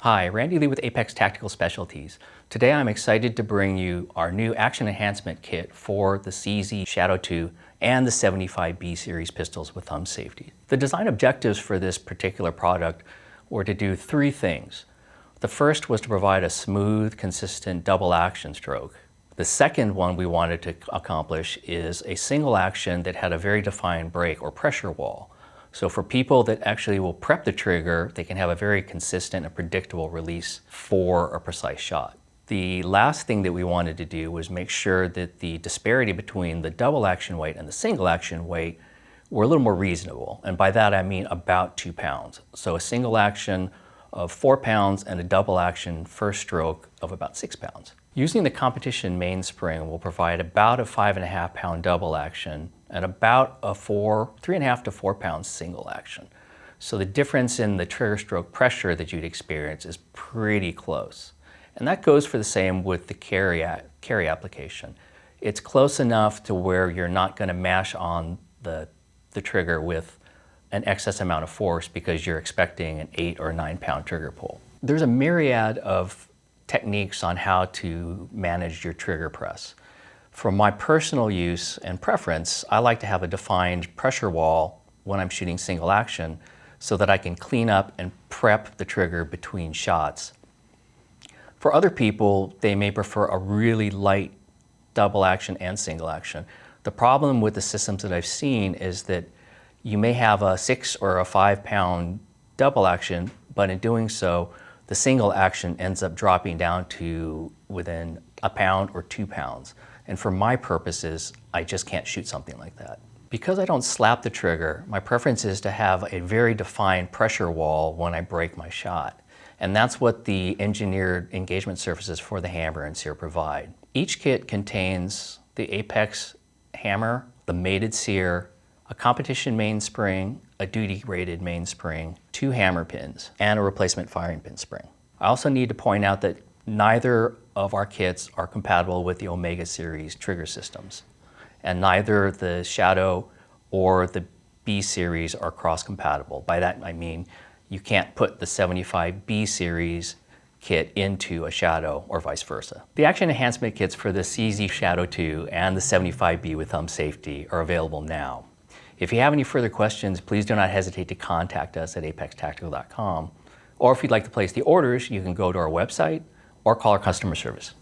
Hi, Randy Lee with Apex Tactical Specialties. Today I'm excited to bring you our new Action Enhancement Kit for the CZ Shadow 2 and the 75B series pistols with thumb safety. The design objectives for this particular product were to do three things. The first was to provide a smooth, consistent double action stroke. The second one we wanted to accomplish is a single action that had a very defined break or pressure wall. So for people that actually will prep the trigger, they can have a very consistent and predictable release for a precise shot. The last thing that we wanted to do was make sure that the disparity between the double action weight and the single action weight were a little more reasonable. And by that I mean about 2 pounds. So a single action of 4 pounds and a double action first stroke of about 6 pounds. Using the competition mainspring will provide about a 5.5 pound double action and about a 3.5 to 4 pound single action. So the difference in the trigger stroke pressure that you'd experience is pretty close. And that goes for the same with the carry application. It's close enough to where you're not going to mash on the trigger with an excess amount of force because you're expecting an 8 or 9 pound trigger pull. There's a myriad of techniques on how to manage your trigger press. For my personal use and preference, I like to have a defined pressure wall when I'm shooting single action so that I can clean up and prep the trigger between shots. For other people, they may prefer a really light double action and single action. The problem with the systems that I've seen is that you may have a 6 or a 5 pound double action, but in doing so, the single action ends up dropping down to within a pound or 2 pounds. And for my purposes, I just can't shoot something like that. Because I don't slap the trigger, my preference is to have a very defined pressure wall when I break my shot. And that's what the engineered engagement surfaces for the hammer and sear provide. Each kit contains the Apex hammer, the mated sear, a competition mainspring, a duty-rated mainspring, 2 hammer pins, and a replacement firing pin spring. I also need to point out that neither of our kits are compatible with the Omega series trigger systems, and neither the Shadow or the B series are cross-compatible. By that I mean you can't put the 75B series kit into a Shadow or vice versa. The Action Enhancement Kits for the CZ Shadow 2 and the 75B with thumb safety are available now. If you have any further questions, please do not hesitate to contact us at apextactical.com. Or if you'd like to place the orders, you can go to our website or call our customer service.